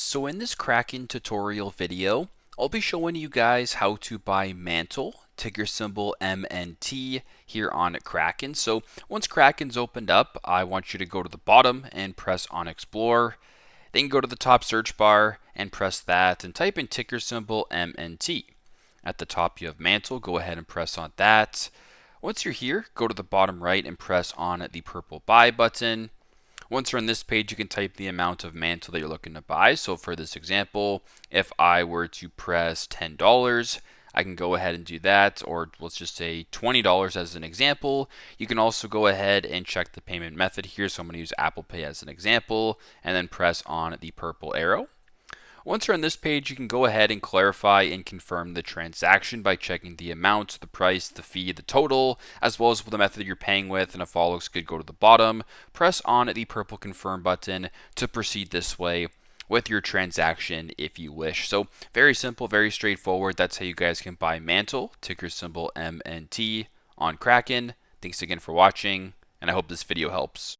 So in this Kraken tutorial video, I'll be showing you guys how to buy Mantle, ticker symbol MNT, here on Kraken. So once Kraken's opened up, I want you to go to the bottom and press on Explore. Then go to the top search bar and press that and type in ticker symbol MNT. At the top you have Mantle, go ahead and press on that. Once you're here, go to the bottom right and press on the purple buy button. Once you're on this page, you can type the amount of Mantle that you're looking to buy. So for this example, if I were to press $10, I can go ahead and do that, or let's just say $20 as an example. You can also go ahead and check the payment method here. So I'm going to use Apple Pay as an example, and then press on the purple arrow. Once you're on this page, you can go ahead and clarify and confirm the transaction by checking the amount, the price, the fee, the total, as well as the method you're paying with. And if all looks good, go to the bottom, press on the purple confirm button to proceed this way with your transaction if you wish. So very simple, very straightforward. That's how you guys can buy Mantle, ticker symbol MNT, on Kraken. Thanks again for watching, and I hope this video helps.